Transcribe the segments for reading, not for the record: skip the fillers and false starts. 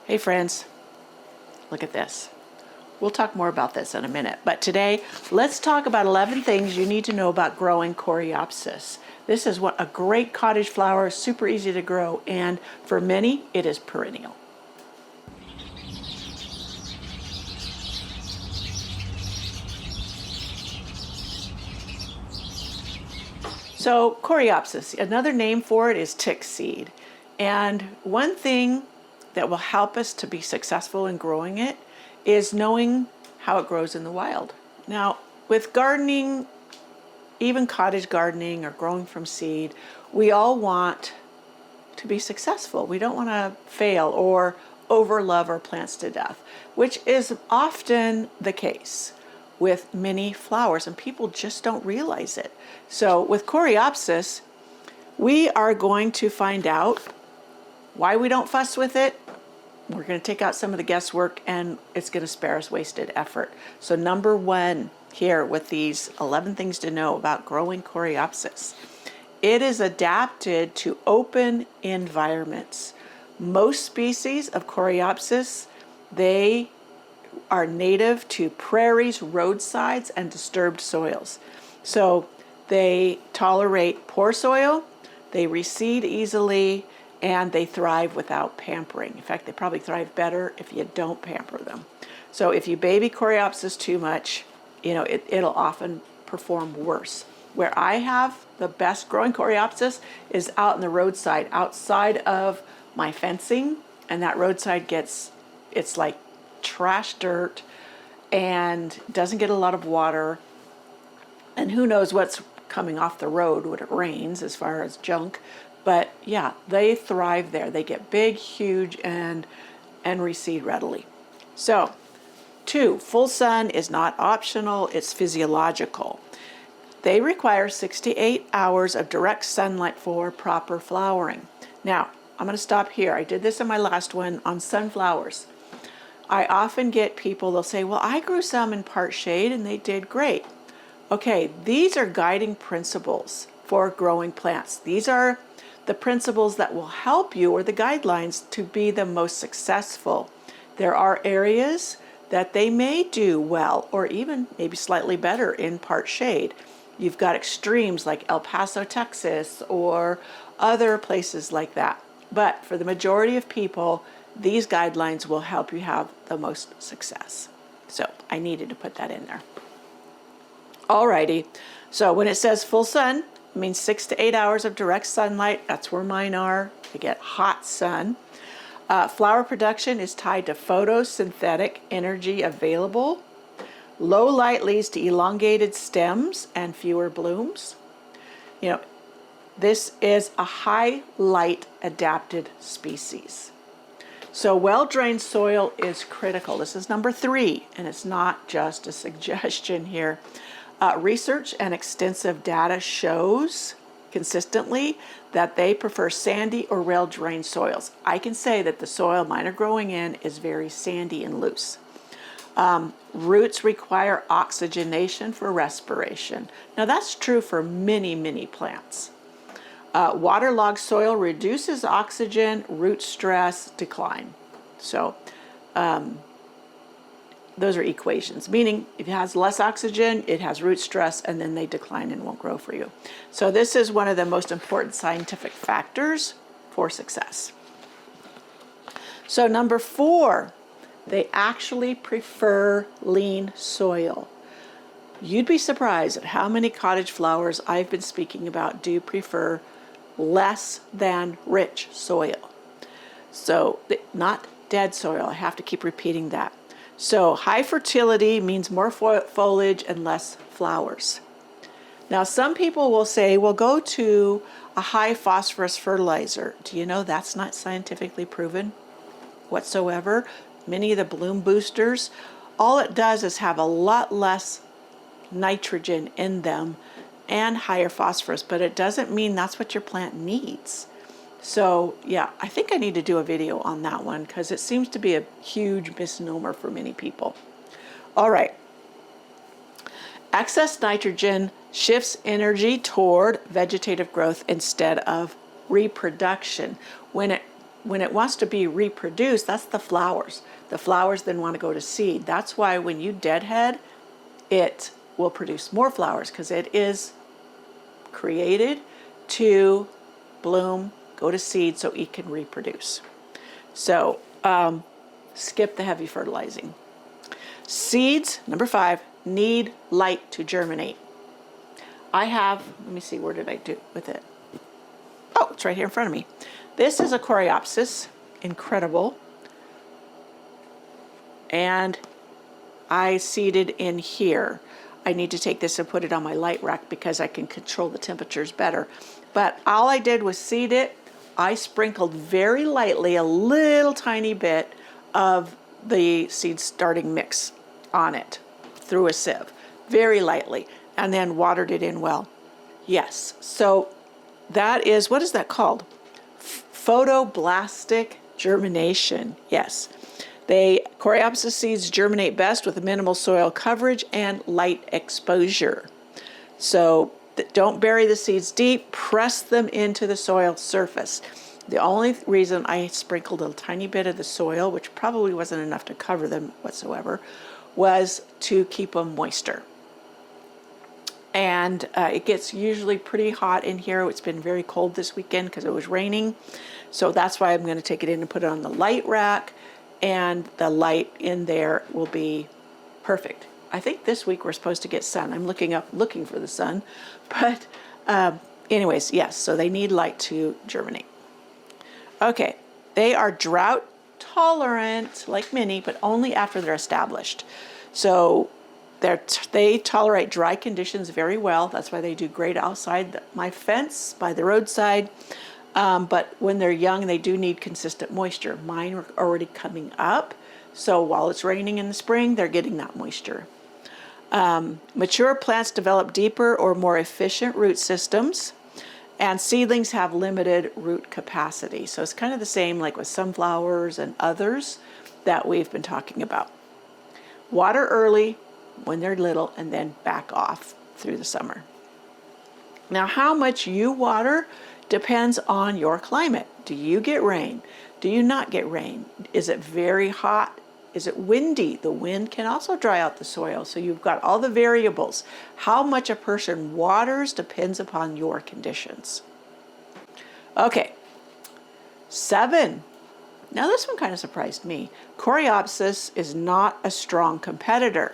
Hey friends, look at this. We'll talk more about this in a minute, but today let's talk about 11 things you need to know about growing Coreopsis. This is a great cottage flower, super easy to grow, and for many it is perennial. So Coreopsis, another name for it is tick seed. And one thing that will help us to be successful in growing it is knowing how it grows in the wild. Now, with gardening, even cottage gardening or growing from seed, we all want to be successful. We don't want to fail or overlove our plants to death, which is often the case with many flowers, and people just don't realize it. So with Coreopsis, we are going to find out why we don't fuss with it. We're going to take out some of the guesswork, and it's going to spare us wasted effort. So number one here with these 11 things to know about growing Coreopsis. It is adapted to open environments. Most species of Coreopsis, they are native to prairies, roadsides, and disturbed soils. So they tolerate poor soil, they reseed easily, and they thrive without pampering. In fact, they probably thrive better if you don't pamper them. So if you baby Coreopsis too much, it'll often perform worse. Where I have the best growing Coreopsis is out in the roadside, outside of my fencing, and that roadside it's like trash dirt and doesn't get a lot of water, and who knows what's coming off the road when it rains as far as junk. But yeah, they thrive there. They get big, huge, and reseed readily. So 2, full sun is not optional, it's physiological. They require 6 to 8 hours of direct sunlight for proper flowering. Now, I'm going to stop here. I did this in my last one on sunflowers. I often get people, they'll say, well, I grew some in part shade and they did great. Okay, these are guiding principles for growing plants. These are the principles that will help you, or the guidelines, to be the most successful. There are areas that they may do well, or even maybe slightly better in part shade. You've got extremes like El Paso, Texas, or other places like that. But for the majority of people, these guidelines will help you have the most success. So I needed to put that in there. Alrighty, so when it says full sun, it means 6 to 8 hours of direct sunlight. That's where mine are. I get hot sun. Flower production is tied to photosynthetic energy available. Low light leads to elongated stems and fewer blooms. This is a high light adapted species. So well-drained soil is critical. This is number 3, and it's not just a suggestion here. Research and extensive data shows consistently that they prefer sandy or well-drained soils. I can say that the soil mine are growing in is very sandy and loose. Roots require oxygenation for respiration. Now that's true for many, many plants. Waterlogged soil reduces oxygen, root stress, decline. So those are equations, meaning if it has less oxygen, it has root stress, and then they decline and won't grow for you. So this is one of the most important scientific factors for success. So number 4, they actually prefer lean soil. You'd be surprised at how many cottage flowers I've been speaking about do prefer less than rich soil. So not dead soil. I have to keep repeating that. So high fertility means more foliage and less flowers. Now some people will say, well, go to a high phosphorus fertilizer. Do you know that's not scientifically proven whatsoever? Many of the bloom boosters, all it does is have a lot less nitrogen in them and higher phosphorus, but it doesn't mean that's what your plant needs. So yeah, I think I need to do a video on that one because it seems to be a huge misnomer for many people. All right. Excess nitrogen shifts energy toward vegetative growth instead of reproduction. When when it wants to be reproduced, that's the flowers. The flowers then want to go to seed. That's why when you deadhead, it will produce more flowers because it is created to bloom, go to seed so it can reproduce. So skip the heavy fertilizing. Seeds, number 5, need light to germinate. I have, let me see, where did I do with it? Oh, it's right here in front of me. This is a Coreopsis, incredible. And I seeded in here. I need to take this and put it on my light rack because I can control the temperatures better. But all I did was seed it. I sprinkled very lightly a little tiny bit of the seed starting mix on it through a sieve, very lightly, and then watered it in well. Yes, so that is, what is that called? Photoblastic germination, yes. Coreopsis seeds germinate best with minimal soil coverage and light exposure. So don't bury the seeds deep, press them into the soil surface. The only reason I sprinkled a tiny bit of the soil, which probably wasn't enough to cover them whatsoever, was to keep them moister. And it gets usually pretty hot in here. It's been very cold this weekend because it was raining. So that's why I'm going to take it in and put it on the light rack. And the light in there will be perfect. I think this week we're supposed to get sun. I'm looking for the sun. But anyways, yes, so they need light to germinate. Okay, they are drought tolerant, like mini, but only after they're established. So they tolerate dry conditions very well. That's why they do great outside my fence by the roadside. But when they're young, they do need consistent moisture. Mine are already coming up. So while it's raining in the spring, they're getting that moisture. Mature plants develop deeper or more efficient root systems. And seedlings have limited root capacity. So it's kind of the same like with sunflowers and others that we've been talking about. Water early when they're little and then back off through the summer. Now, how much you water depends on your climate. Do you get rain? Do you not get rain? Is it very hot? Is it windy? The wind can also dry out the soil. So you've got all the variables. How much a person waters depends upon your conditions. Okay, 7. Now this one kind of surprised me. Coreopsis is not a strong competitor.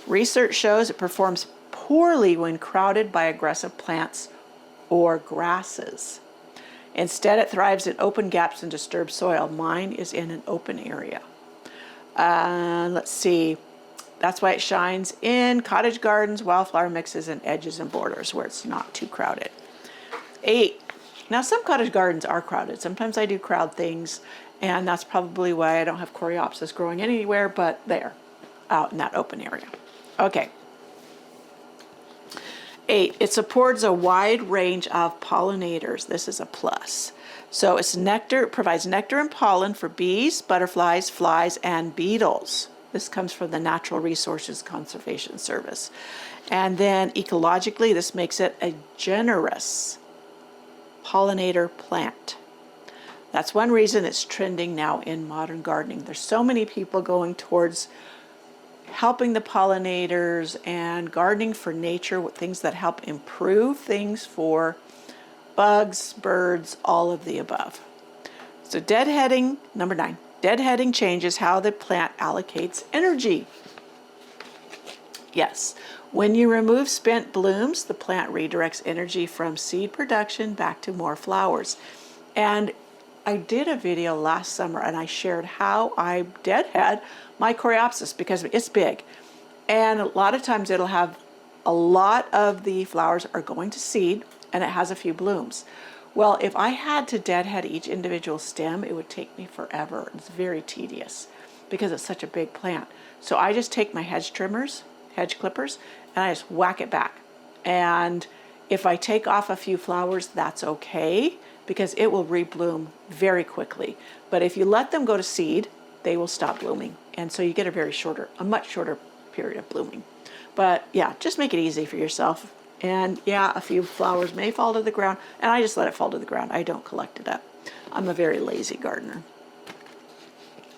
Research shows it performs poorly when crowded by aggressive plants or grasses. Instead, it thrives in open gaps and disturbed soil. Mine is in an open area. Let's see. That's why it shines in cottage gardens, wildflower mixes, and edges and borders where it's not too crowded. 8. Now, some cottage gardens are crowded. Sometimes I do crowd things, and that's probably why I don't have Coreopsis growing anywhere but there, out in that open area. Okay. 8, it supports a wide range of pollinators. This is a plus. So it's nectar, it provides nectar and pollen for bees, butterflies, flies, and beetles. This comes from the Natural Resources Conservation Service. And then ecologically, this makes it a generous pollinator plant. That's one reason it's trending now in modern gardening. There's so many people going towards helping the pollinators and gardening for nature with things that help improve things for bugs, birds, all of the above. So deadheading, number 9, deadheading changes how the plant allocates energy. Yes, when you remove spent blooms, the plant redirects energy from seed production back to more flowers. And I did a video last summer and I shared how I deadhead my Coreopsis because it's big. And a lot of times it'll have a lot of the flowers are going to seed and it has a few blooms. Well, if I had to deadhead each individual stem, it would take me forever. It's very tedious because it's such a big plant. So I just take my hedge clippers, and I just whack it back. And if I take off a few flowers, that's okay because it will rebloom very quickly. But if you let them go to seed, they will stop blooming. And so you get a much shorter period of blooming. But yeah, just make it easy for yourself. And yeah, a few flowers may fall to the ground, and I just let it fall to the ground. I don't collect it up. I'm a very lazy gardener.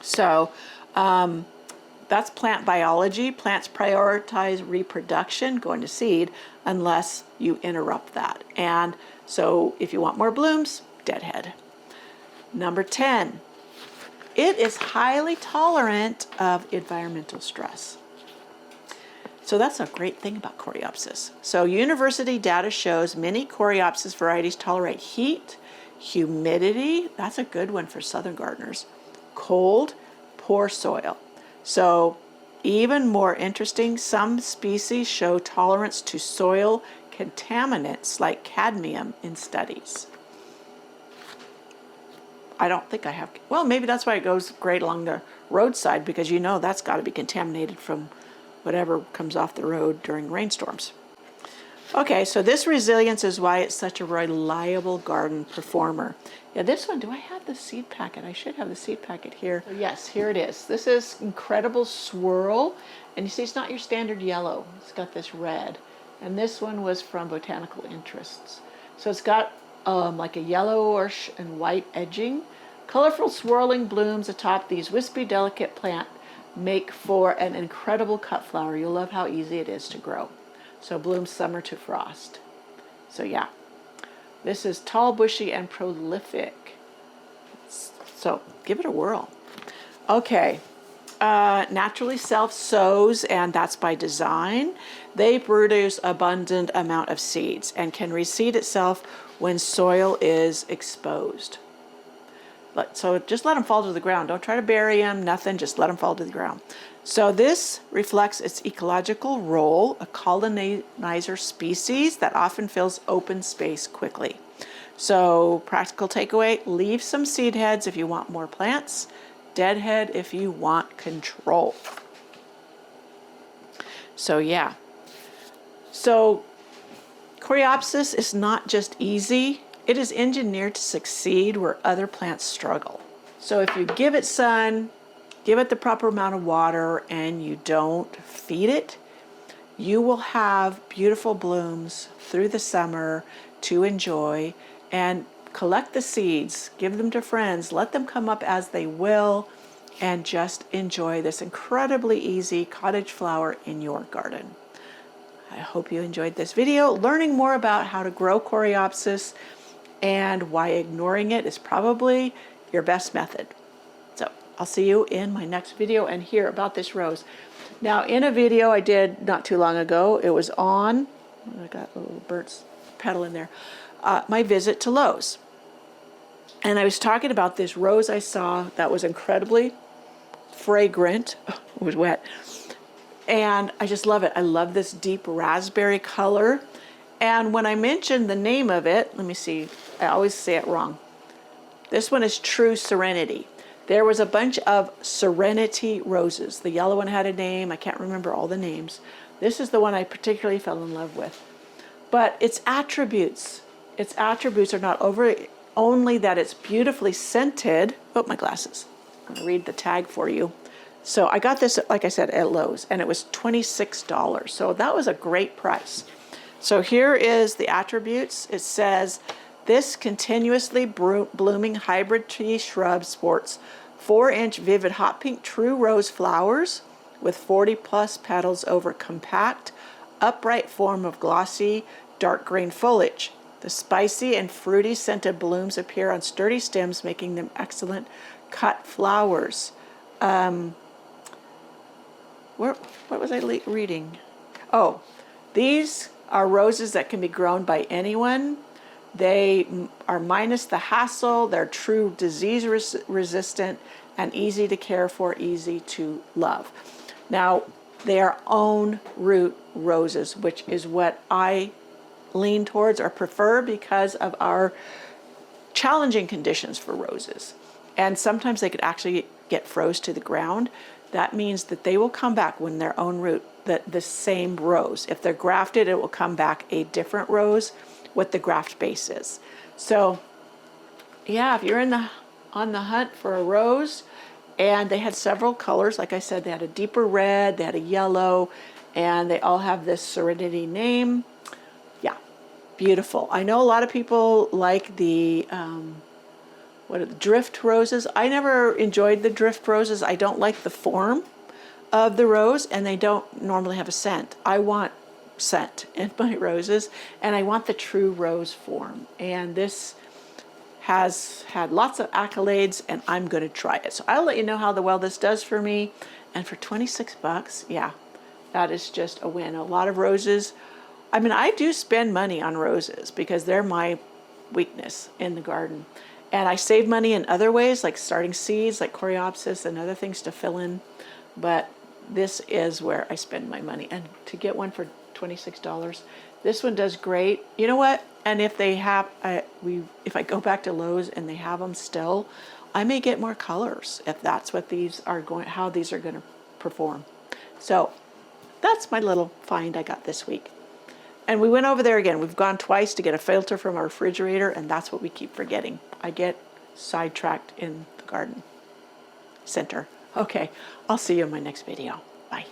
So that's plant biology. Plants prioritize reproduction, going to seed, unless you interrupt that. And so if you want more blooms, deadhead. Number 10, it is highly tolerant of environmental stress. So that's a great thing about Coreopsis. So university data shows many Coreopsis varieties tolerate heat, humidity, that's a good one for southern gardeners, cold, poor soil. So even more interesting, some species show tolerance to soil contaminants like cadmium in studies. I don't think I have, well, maybe that's why it goes great along the roadside, because you know that's got to be contaminated from whatever comes off the road during rainstorms. Okay, so this resilience is why it's such a reliable garden performer. Yeah, this one, do I have the seed packet? I should have the seed packet here. So yes, here it is. This is Incredible Swirl, and you see it's not your standard yellow. It's got this red. And this one was from Botanical Interests. So it's got like a yellowish and white edging. Colorful swirling blooms atop these wispy, delicate plant make for an incredible cut flower. You'll love how easy it is to grow. So blooms summer to frost. So yeah, this is tall, bushy, and prolific. So give it a whirl. Okay, naturally self-sows, and that's by design. They produce abundant amount of seeds and can reseed itself when soil is exposed. So just let them fall to the ground. Don't try to bury them, nothing, just let them fall to the ground. So this reflects its ecological role, a colonizer species that often fills open space quickly. So practical takeaway, leave some seed heads if you want more plants, deadhead if you want control. So yeah. So Coreopsis is not just easy, it is engineered to succeed where other plants struggle. So if you give it sun, give it the proper amount of water, and you don't feed it, you will have beautiful blooms through the summer to enjoy. And collect the seeds, give them to friends, let them come up as they will, and just enjoy this incredibly easy cottage flower in your garden. I hope you enjoyed this video, learning more about how to grow Coreopsis and why ignoring it is probably your best method. So I'll see you in my next video and hear about this rose. Now, in a video I did not too long ago, it was on, I got a little bird's petal in there, my visit to Lowe's. And I was talking about this rose I saw that was incredibly fragrant. Oh, it was wet. And I just love it. I love this deep raspberry color. And when I mentioned the name of it, let me see, I always say it wrong. This one is True Serenity. There was a bunch of Serenity roses. The yellow one had a name. I can't remember all the names. This is the one I particularly fell in love with. But its attributes are not only that it's beautifully scented. Oh, my glasses. I'm going to read the tag for you. So I got this, like I said, at Lowe's, and it was $26. So that was a great price. So here is the attributes. It says, this continuously blooming hybrid tree shrub sports 4-inch vivid hot pink true rose flowers with 40+ petals over compact, upright form of glossy, dark green foliage. The spicy and fruity scented blooms appear on sturdy stems, making them excellent cut flowers. What was I reading? Oh, these are roses that can be grown by anyone. They are minus the hassle. They're true disease resistant and easy to care for, easy to love. Now, they are own root roses, which is what I lean towards or prefer because of our challenging conditions for roses. And sometimes they could actually get froze to the ground. That means that they will come back when their own root, the same rose. If they're grafted, it will come back a different rose what the graft base is. So yeah, if you're on the hunt for a rose, and they had several colors, like I said, they had a deeper red, they had a yellow, and they all have this Serenity name. Yeah, beautiful. I know a lot of people like the what are the drift roses? I never enjoyed the drift roses. I don't like the form of the rose, and they don't normally have a scent. I want scent in my roses, and I want the true rose form. And this has had lots of accolades, and I'm going to try it. So I'll let you know how well this does for me. And for 26 bucks, yeah, that is just a win. A lot of roses. I mean, I do spend money on roses because they're my weakness in the garden. And I save money in other ways, like starting seeds, like Coreopsis and other things to fill in. But this is where I spend my money. And to get one for $26, this one does great. You know what? And if they have, if I go back to Lowe's and they have them still, I may get more colors if that's what these are going, how these are going to perform. So that's my little find I got this week. And we went over there again. We've gone twice to get a filter from our refrigerator, and that's what we keep forgetting. I get sidetracked in the garden center. Okay, I'll see you in my next video. Bye.